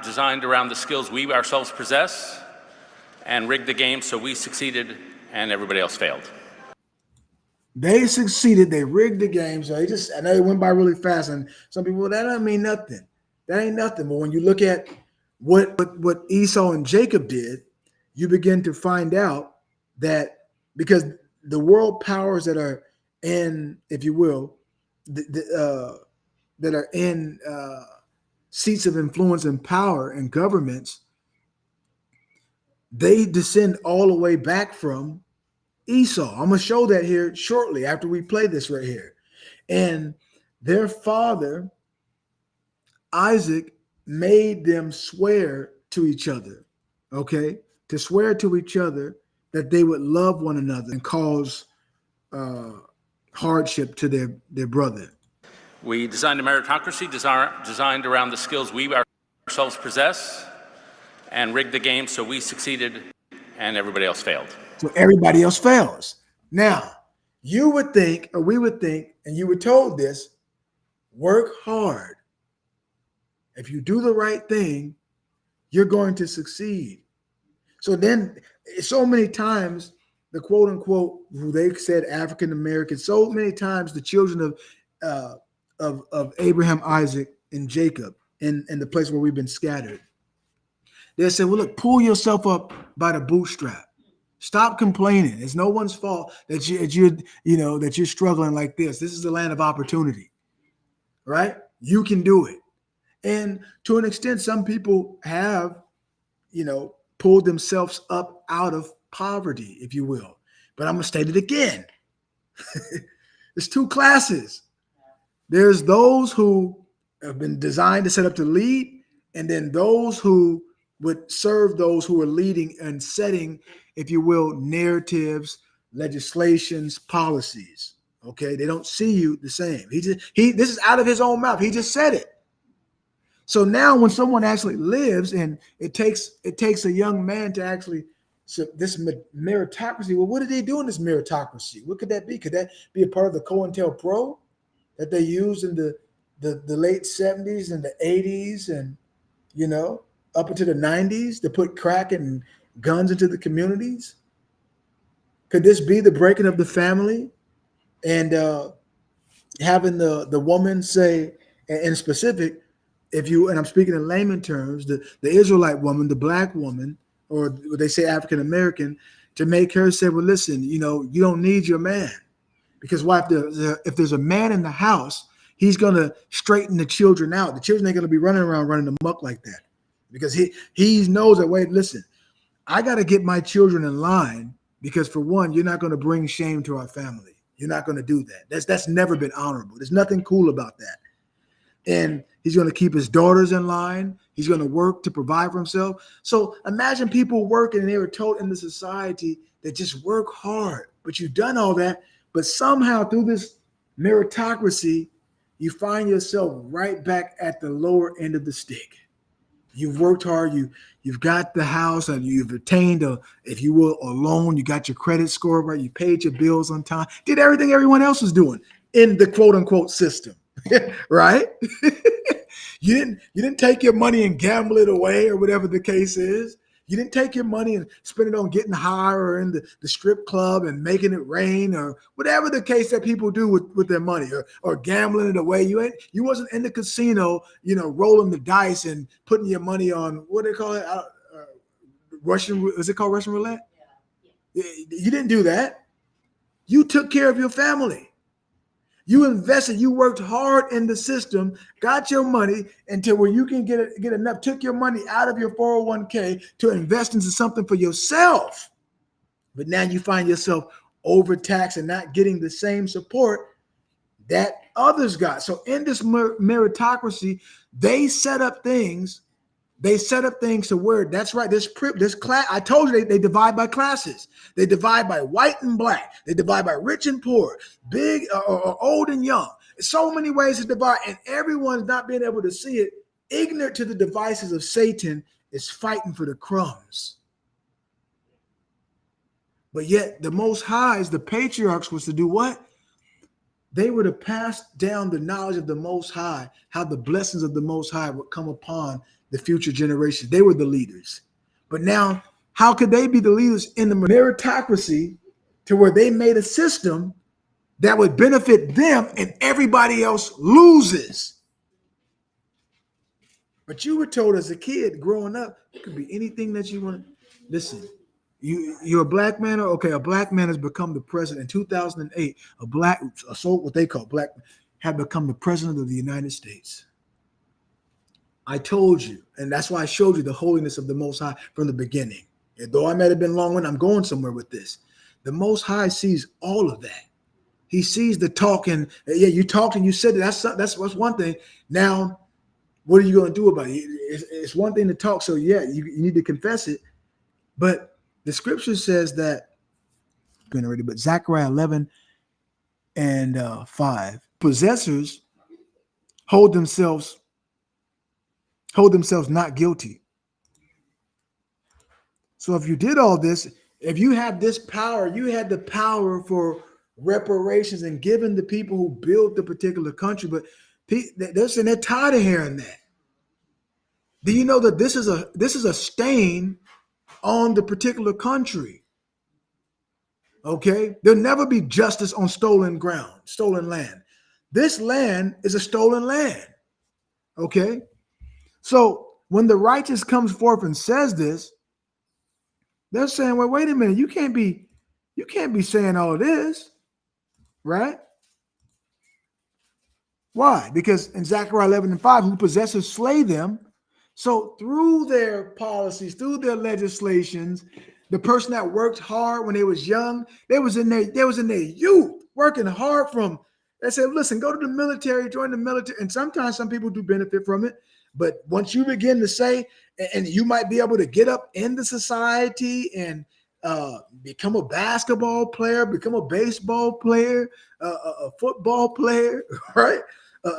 designed around the skills we ourselves possess and rigged the game so we succeeded and everybody else failed. They succeeded. They rigged the game. So I know it went by really fast. And some people, well, that doesn't mean nothing. That ain't nothing. But when you look at what Esau and Jacob did, you begin to find out that because the world powers that are in, if you will, that are in seats of influence and power and governments, they descend all the way back from Esau. I'm going to show that here shortly after we play this right here. And their father, Isaac, made them swear to each other, okay? To swear to each other that they would love one another and cause hardship to their brother. We designed a meritocracy designed around the skills we ourselves possess and rigged the game so we succeeded and everybody else failed. So everybody else fails. Now, you would think, or we would think, and you were told this, work hard. If you do the right thing, you're going to succeed. So then, so many times, the quote unquote, who they said African Americans, so many times the children of Abraham, Isaac, and Jacob in the place where we've been scattered, they said, well, look, pull yourself up by the bootstrap. Stop complaining. It's no one's fault that you're struggling like this. This is the land of opportunity, right? You can do it. And to an extent, some people have, pulled themselves up out of poverty, if you will. But I'm going to state it again. There's two classes. There's those who have been designed to set up to lead, and then those who would serve those who are leading and setting, if you will, narratives, legislations, policies. Okay, they don't see you the same. This is out of his own mouth. He just said it. So now, when someone actually lives, and it takes a young man to actually this meritocracy. Well, what do they do in this meritocracy? What could that be? Could that be a part of the COINTELPRO that they used in the late 70s and the 80s, and up into the 90s to put crack and guns into the communities? Could this be the breaking of the family and having the woman say, in specific, and I'm speaking in layman terms, the Israelite woman, the black woman, or they say African American, to make her say, well, listen, you don't need your man, because why? If there's a man in the house, he's going to straighten the children out. The children ain't going to be running around running amok like that, because he knows that, wait, listen, I got to get my children in line, because for one, you're not going to bring shame to our family. You're not going to do that. That's never been honorable. There's nothing cool about that. And he's going to keep his daughters in line. He's going to work to provide for himself. So imagine people working, and they were told in the society that just work hard, but you've done all that. But somehow through this meritocracy, you find yourself right back at the lower end of the stick. You've worked hard. You've got the house, and you've attained if you will, a loan. You got your credit score right. You paid your bills on time. Did everything everyone else was doing in the quote unquote system, right? You didn't take your money and gamble it away, or whatever the case is. You didn't take your money and spend it on getting high, or in the strip club and making it rain, or whatever the case that people do with their money, or gambling it away. You wasn't in the casino, rolling the dice and putting your money on, what do they call it? Russian, is it called Russian roulette? Yeah. You didn't do that. You took care of your family. You invested, you worked hard in the system, got your money until where you can get enough, took your money out of your 401k to invest into something for yourself. But now you find yourself overtaxed and not getting the same support that others got. So in this meritocracy, they set up things to where, that's right, this class, I told you they divide by classes. They divide by white and black. They divide by rich and poor, big or old and young. So many ways to divide, and everyone's not being able to see it. Ignorant to the devices of Satan is fighting for the crumbs. But yet the Most Highs, the patriarchs, was to do what? They would have passed down the knowledge of the Most High, how the blessings of the Most High would come upon the future generations. They were the leaders. But now, how could they be the leaders in the meritocracy to where they made a system that would benefit them and everybody else loses? But you were told as a kid growing up, it could be anything that you want. Listen, you're a black man. Okay, a black man has become the president. In 2008, what they call black, had become the president of the United States. I told you, and that's why I showed you the holiness of the Most High from the beginning. And though I might have been long-winded, I'm going somewhere with this. The Most High sees all of that. He sees the talking. Yeah, you talked and you said it. That's one thing. Now, what are you going to do about it? It's one thing to talk. So yeah, you need to confess it. But the scripture says that, but Zechariah 11 and 5, possessors hold themselves not guilty. So if you did all this, if you have this power, you had the power for reparations and giving the people who built the particular country, but they're tired of hearing that. Do you know that this is a stain on the particular country? Okay, there'll never be justice on stolen land. This land is a stolen land. Okay, so when the righteous comes forth and says this, they're saying, well, wait a minute, you can't be saying all of this, right? Why? Because in Zechariah 11 and 5, who possesses slay them. So through their policies, through their legislations, the person that worked hard when they was young, they was in their youth, working hard they said, listen, go to the military, join the military. And sometimes some people do benefit from it. But once you begin to say, and you might be able to get up in the society and become a basketball player, become a baseball player, a football player, right?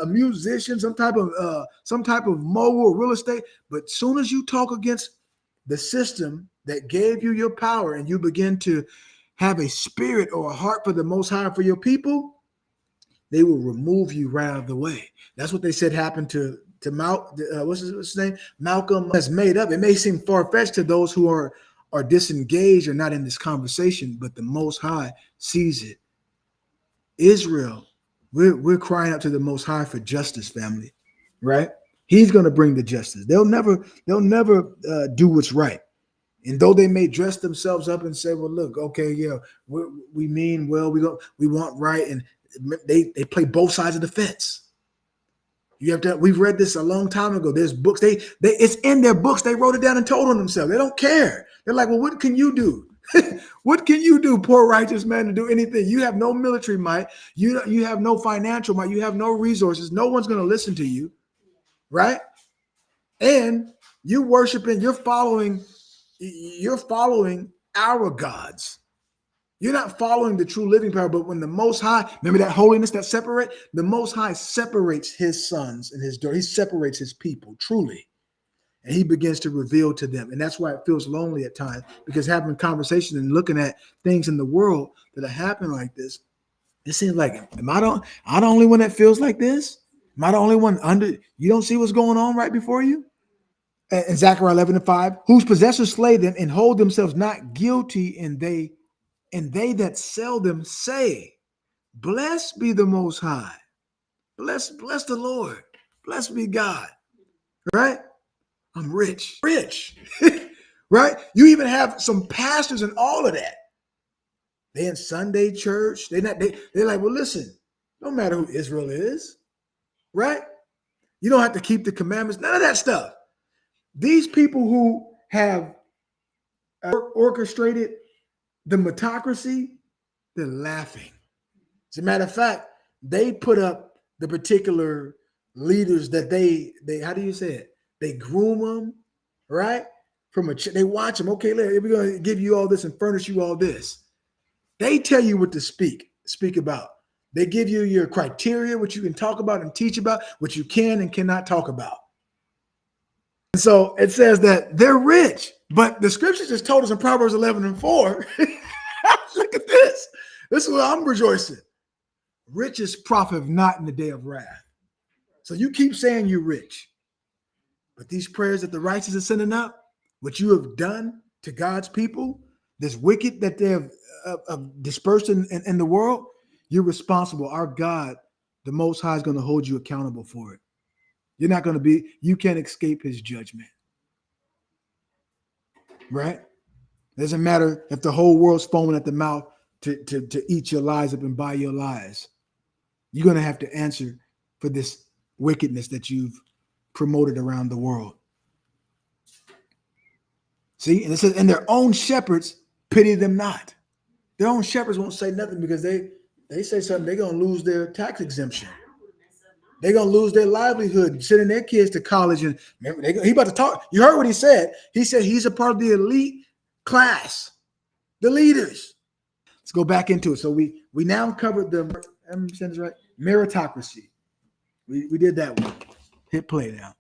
A musician, some type of mogul, real estate. But soon as you talk against the system that gave you your power and you begin to have a spirit or a heart for the Most High for your people, they will remove you right out of the way. That's what they said happened to what's his name? Malcolm has made up. It may seem far-fetched to those who are disengaged or not in this conversation, but the Most High sees it. Israel, we're crying out to the Most High for justice, family, right? He's going to bring the justice. They'll never do what's right. And though they may dress themselves up and say, well, look, okay, yeah, we mean well, we want right. And they play both sides of the fence. We've read this a long time ago. There's books, it's in their books. They wrote it down and told on themselves. They don't care. They're like, well, what can you do? What can you do, poor righteous man, to do anything? You have no military might. You have no financial might. You have no resources. No one's going to listen to you, right? And you're following our gods. You're not following the true living power, but when the Most High, remember that holiness that separate? The Most High separates his sons and his daughters. He separates his people, truly. And he begins to reveal to them. And that's why it feels lonely at times, because having conversations and looking at things in the world that are happening like this, it seems like, am I the only one that feels like this? Am I the only one you don't see what's going on right before you? In Zechariah 11 and 5, whose possessors slay them and hold themselves not guilty, and they that sell them say, blessed be the Most High. Bless the Lord. Blessed be God. Right? I'm rich. Right? You even have some pastors and all of that. They in Sunday church. They're like, well, listen, no matter who Israel is, right? You don't have to keep the commandments, none of that stuff. These people who have orchestrated the metocracy, they're laughing. As a matter of fact, they put up the particular leaders that they how do you say it? They groom them, right? They watch them. Okay, we're going to give you all this and furnish you all this. They tell you what to speak about. They give you your criteria, what you can talk about and teach about, what you can and cannot talk about. And so it says that they're rich, but the scripture just told us in Proverbs 11 and 4, look at this. This is what I'm rejoicing. Riches profit not in the day of wrath. So you keep saying you're rich, But these prayers that the righteous are sending up, what you have done to God's people, this wicked that they have dispersed in the world, you're responsible. Our God, the Most High, is going to hold you accountable for it. You're not going to be, you can't escape his judgment. Right? It doesn't matter if the whole world's foaming at the mouth to eat your lies up and buy your lies. You're going to have to answer for this wickedness that you've promoted around the world. See, and it says, and their own shepherds pity them not. Their own shepherds won't say nothing because they say something, they're going to lose their tax exemption. They're going to lose their livelihood, sending their kids to college. And remember, he about to talk. You heard what he said. He said he's a part of the elite class, the leaders. Let's go back into it. So we now covered the, I'm saying this right, meritocracy. We did that one. Hit play now.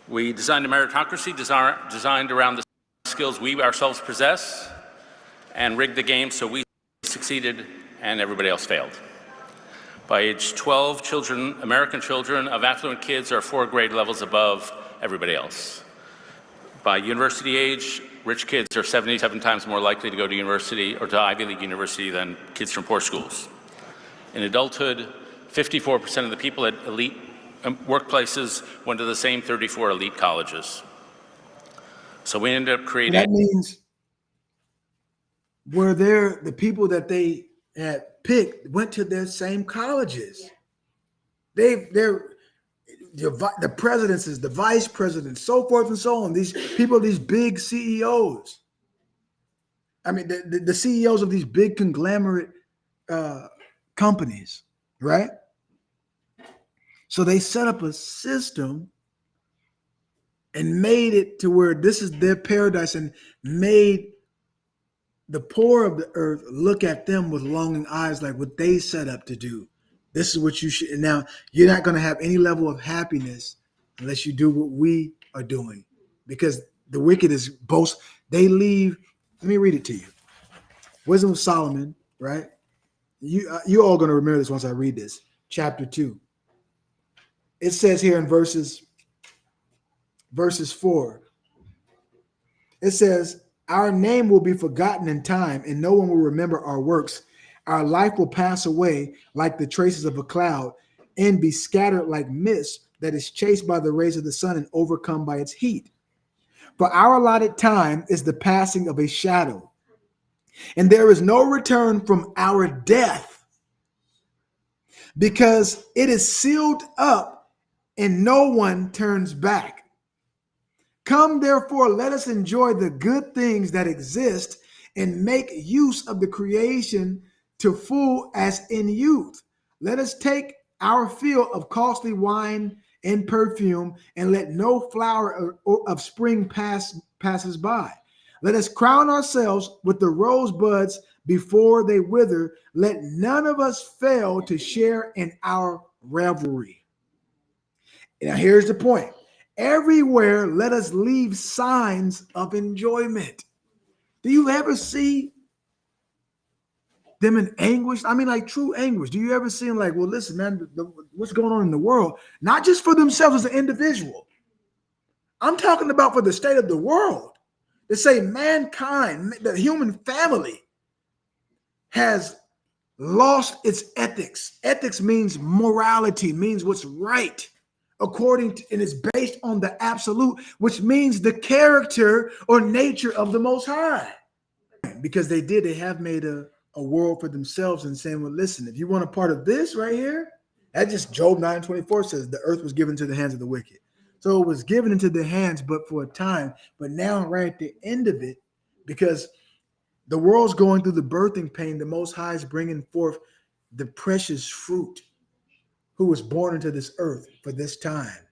We designed a meritocracy designed around the skills we ourselves possess and rigged the game so we succeeded and everybody else failed. By age 12, American children of affluent kids are 4 grade levels above everybody else. By university age, rich kids are 77 times more likely to go to university or to Ivy League university than kids from poor schools. In adulthood, 54% of the people at elite workplaces went to the same 34 elite colleges. So we ended up creating— That means were there the people that they had picked went to their same colleges. They're the presidents, the vice presidents, so forth and so on. These people, these big CEOs. I mean, the CEOs of these big conglomerate companies, right? So they set up a system and made it to where this is their paradise and made the poor of the earth look at them with longing eyes, like what they set up to do. This is what you should. And now you're not going to have any level of happiness unless you do what we are doing, because the wicked is boast. They leave. Let me read it to you. Wisdom of Solomon, right? You're all going to remember this once I read this. Chapter 2. It says here in verses 4. It says, our name will be forgotten in time, and no one will remember our works. Our life will pass away like the traces of a cloud and be scattered like mist that is chased by the rays of the sun and overcome by its heat. For our allotted time is the passing of a shadow, and there is no return from our death, because it is sealed up and no one turns back. Come, therefore, let us enjoy the good things that exist and make use of the creation to full as in youth. Let us take our fill of costly wine and perfume, and let no flower of spring passes by. Let us crown ourselves with the rosebuds before they wither. Let none of us fail to share in our revelry. Now, here's the point. Everywhere, let us leave signs of enjoyment. Do you ever see them in anguish? I mean, like true anguish. Do you ever see them like, well, listen, man, what's going on in the world? Not just for themselves as an individual. I'm talking about for the state of the world. They say mankind, the human family, has lost its ethics. Ethics means morality, means what's right. According to, and it's based on the absolute, which means the character or nature of the Most High. Because they have made a world for themselves and saying, well, listen, if you want a part of this right here, that just Job 9:24 says the earth was given to the hands of the wicked. So it was given into the hands, but for a time. But now, right at the end of it, because the world's going through the birthing pain, the Most High is bringing forth the precious fruit, who was born into this earth for this time.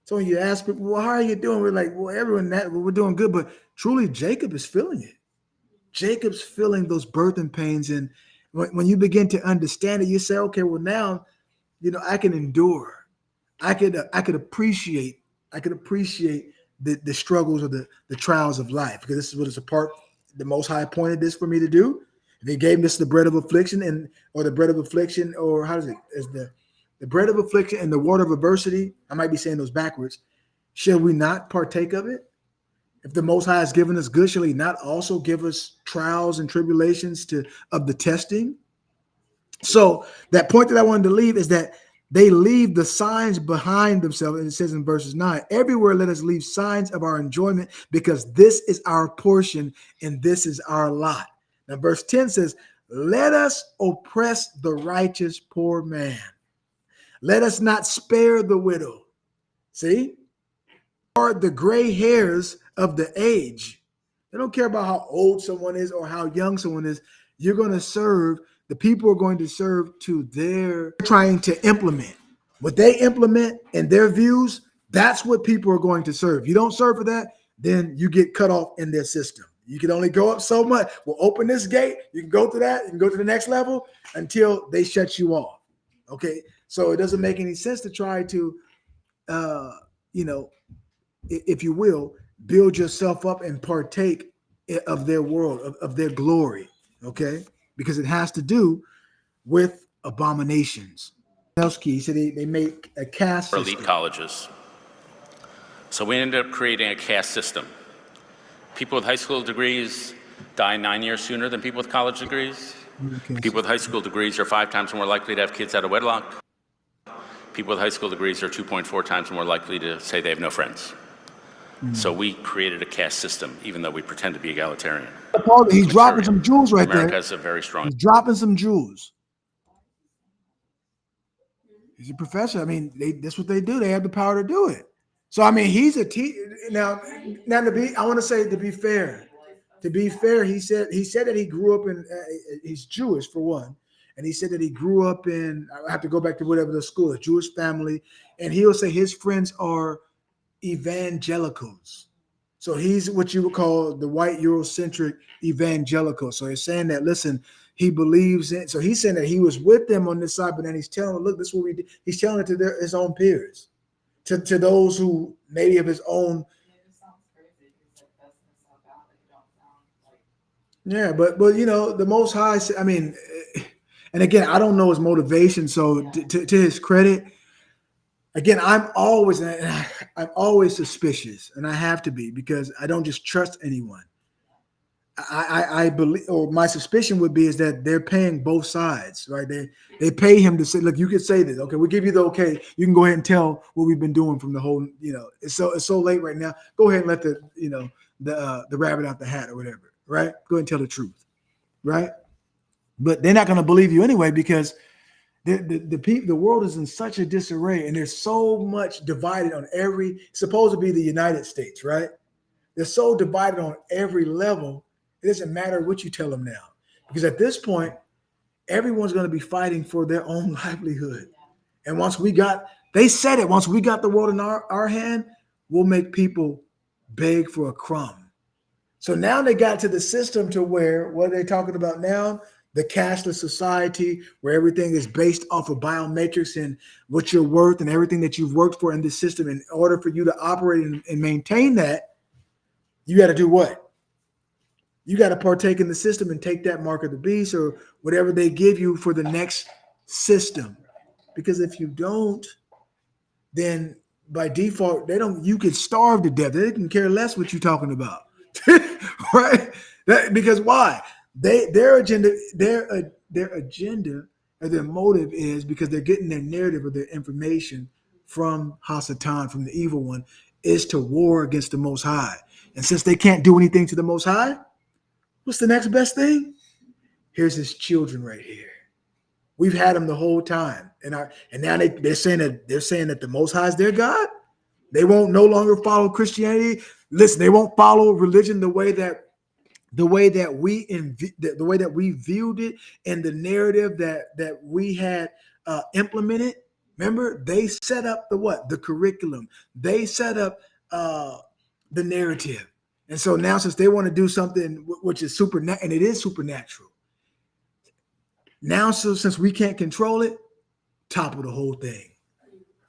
So when you ask people, well, how are you doing? We're like, well, we're doing good, but truly Jacob is feeling it. Jacob's feeling those birthing pains. And when you begin to understand it, you say, okay, well now, I can endure. I could appreciate the struggles or the trials of life, because this is what it's a part, the Most High appointed this for me to do. They gave this the bread of affliction or how does it, as the bread of affliction and the water of adversity, I might be saying those backwards, shall we not partake of it? If the Most High has given us good, shall he not also give us trials and tribulations of the testing? So that point that I wanted to leave is that they leave the signs behind themselves. And it says in verses 9, everywhere let us leave signs of our enjoyment, because this is our portion and this is our lot. Now verse 10 says, let us oppress the righteous poor man. Let us not spare the widow. See? Or the gray hairs of the age. They don't care about how old someone is or how young someone is. You're going to serve. The people are going to serve to their trying to implement. What they implement and their views, that's what people are going to serve. You don't serve for that, then you get cut off in their system. You can only go up so much. We'll open this gate. You can go to that. You can go to the next level until they shut you off. Okay. So it doesn't make any sense to try to, if you will, build yourself up and partake of their world, of their glory. Okay. Because it has to do with abominations. He said they make a caste system. Elite colleges. So we ended up creating a caste system. People with high school degrees die 9 years sooner than people with college degrees. People with high school degrees are 5 times more likely to have kids out of wedlock. People with high school degrees are 2.4 times more likely to say they have no friends. So we created a caste system, even though we pretend to be egalitarian. He's dropping some jewels right there. America has a very strong. He's dropping some jewels. He's a professor. I mean, that's what they do. They have the power to do it. So I mean, he's a teacher. Now I want to say to be fair, he said that he grew up in. He's Jewish for one, and he said that he grew up in. I have to go back to whatever the school is, Jewish family, and he'll say his friends are evangelicals. So he's what you would call the white Eurocentric evangelical. So he's saying that, listen, he believes in, so he's saying that he was with them on this side, but then he's telling them, look, this is what we did. He's telling it to his own peers, to those who maybe of his own. Yeah, but the Most High, I mean, and again, I don't know his motivation. So to his credit, again, I'm always suspicious, and I have to be, because I don't just trust anyone. I believe, or my suspicion would be, is that they're paying both sides, right? They pay him to say, look, you could say this, okay, we'll give you the okay. You can go ahead and tell what we've been doing from the whole, it's so late right now. Go ahead and let the rabbit out the hat or whatever, right? Go ahead and tell the truth, right? But they're not going to believe you anyway, because the world is in such a disarray, and there's so much divided on supposed to be the United States, right? They're so divided on every level. It doesn't matter what you tell them now, because at this point, everyone's going to be fighting for their own livelihood. And once we got the world in our hand, we'll make people beg for a crumb. So now they got to the system to where, what are they talking about now? The cashless society, where everything is based off of biometrics and what you're worth and everything that you've worked for in this system. In order for you to operate and maintain that, you got to do what? You got to partake in the system and take that mark of the beast or whatever they give you for the next system. Because if you don't, then by default, you could starve to death. They can care less what you're talking about. Right? Because why? Their agenda or their motive is, because they're getting their narrative or their information from Hasatan, from the evil one, is to war against the Most High. And since they can't do anything to the Most High, what's the next best thing? Here's his children right here. We've had them the whole time, and now they're saying that the Most High is their God. They won't no longer follow Christianity. Listen, they won't follow religion the way that we viewed it, and the narrative that we had implemented. Remember, they set up the curriculum. They set up the narrative. And so now, since they want to do something which is supernatural, and it is supernatural, now, so since we can't control it, topple the whole thing.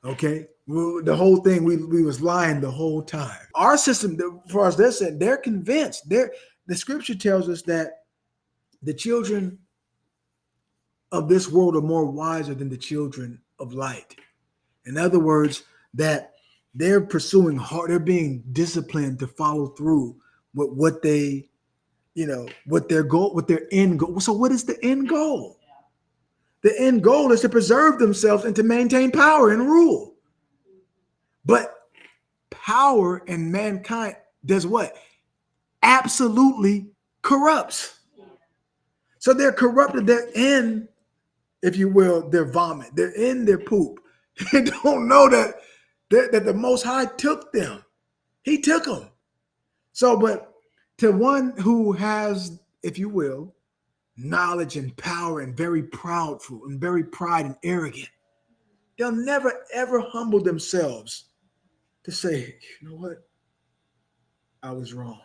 Okay, the whole thing, we was lying the whole time. Our system, as far as they're saying, they're convinced. The scripture tells us that the children of this world are more wiser than the children of light. In other words, that they're pursuing hard, they're being disciplined to follow through with what they, what their goal, what their end goal. So what is the end goal? The end goal is to preserve themselves and to maintain power and rule. But power in mankind does what? Absolutely corrupts. So they're corrupted. They're in, if you will, their vomit. They're in their poop. They don't know that the Most High took them. He took them. So, but to one who has, if you will, knowledge and power and very proudful and very pride and arrogant, they'll never ever humble themselves to say, you know what? I was wrong.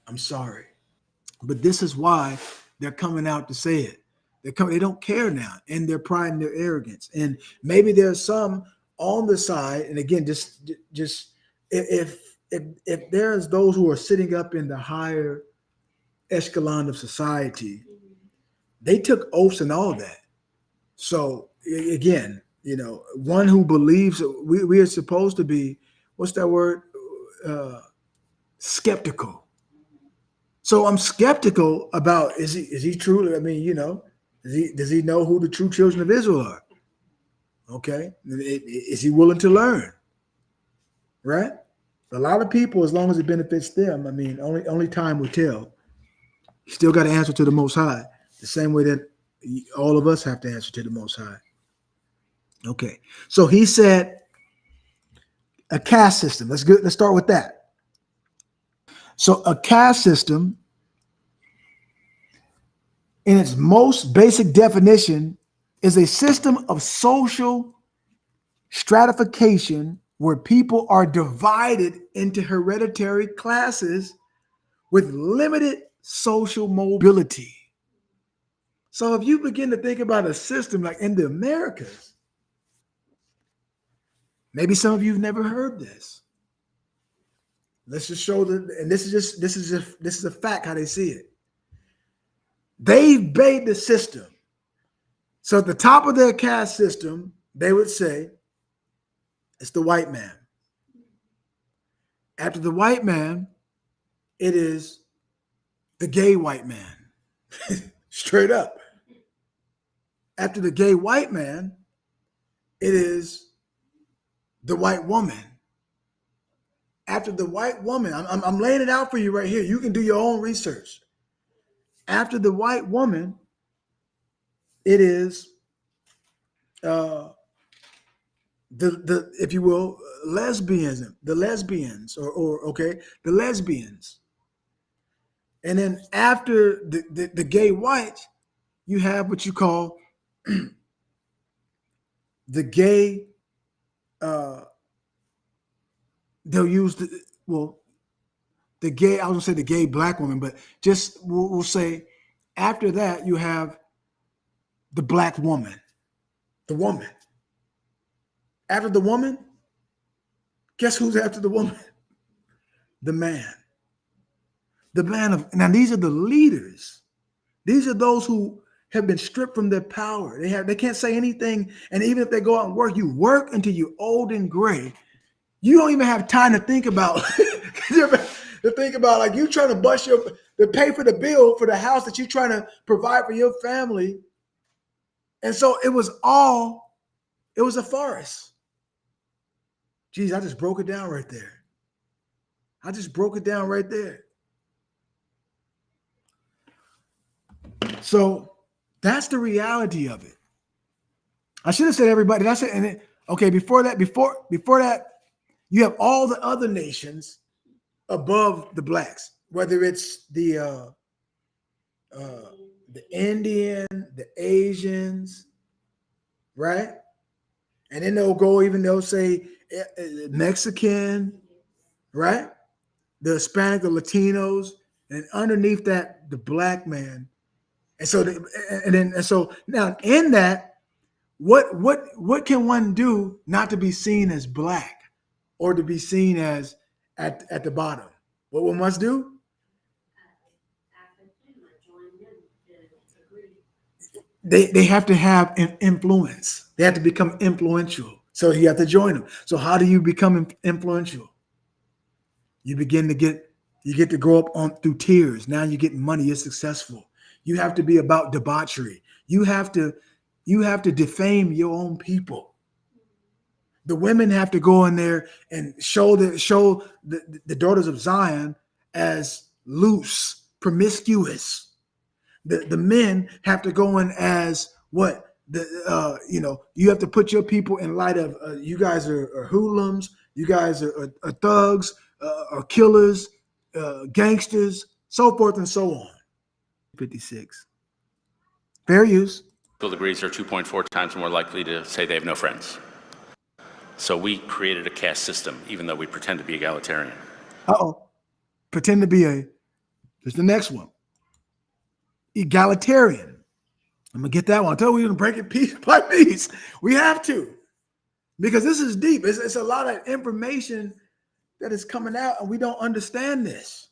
I'm sorry. But this is why they're coming out to say it. They don't care now in their pride and their arrogance. And maybe there's some on the side. And again, just if there's those who are sitting up in the higher echelon of society, they took oaths and all that. So again, one who believes we are supposed to be, what's that word? Skeptical. So I'm skeptical about, is he truly, I mean, does he know who the true children of Israel are? Okay. Is he willing to learn? Right? A lot of people, as long as it benefits them, I mean, only time will tell. You still got to answer to the Most High, the same way that all of us have to answer to the Most High. Okay. So he said a caste system. Let's start with that. So a caste system, in its most basic definition, is a system of social stratification where people are divided into hereditary classes with limited social mobility. So if you begin to think about a system like in the Americas, maybe some of you have never heard this. Let's just show and this is a fact how they see it. They've made the system. So at the top of their caste system, they would say it's the white man. After the white man, it is the gay white man. Straight up. After the gay white man, it is the white woman. After the white woman, I'm laying it out for you right here. You can do your own research. After the white woman, it is the if you will, lesbianism, the lesbians, the lesbians. And then after the gay white, you have what you call the gay, they'll use the gay, I was gonna say the gay black woman, but just we'll say after that, you have the black woman, the woman. After the woman, guess who's after the woman? The man. The man of, now these are the leaders. These are those who have been stripped from their power. They can't say anything. And even if they go out and work, you work until you're old and gray. You don't even have time to think about like you trying to to pay for the bill for the house that you're trying to provide for your family. And so it was a farce. Geez, I just broke it down right there. So that's the reality of it. I should have said everybody. That's it. And then, okay, before that, you have all the other nations above the blacks, whether it's the Indian, the Asians, right? And then they'll say Mexican, right? The Hispanic, the Latinos, and underneath that, the black man. And so now in that, what can one do not to be seen as black or to be seen as at the bottom? What one must do? they have to have an influence. They have to become influential. So you have to join them. So how do you become influential? You get to grow up on through tears. Now you're getting money. You're successful. You have to be about debauchery. You have to defame your own people. The women have to go in there and show the daughters of Zion as loose, promiscuous. The men have to go in as what? You have to put your people in light of you guys are hoodlums, you guys are thugs, are killers, gangsters, so forth and so on. 56. Fair use. Degrees are 2.4 times more likely to say they have no friends. So we created a caste system, even though we pretend to be egalitarian. Pretend to be there's the next one. Egalitarian. I'm gonna get that one. I told you we're gonna break it piece by piece. We have to, because this is deep. It's a lot of information that is coming out, and we don't understand this.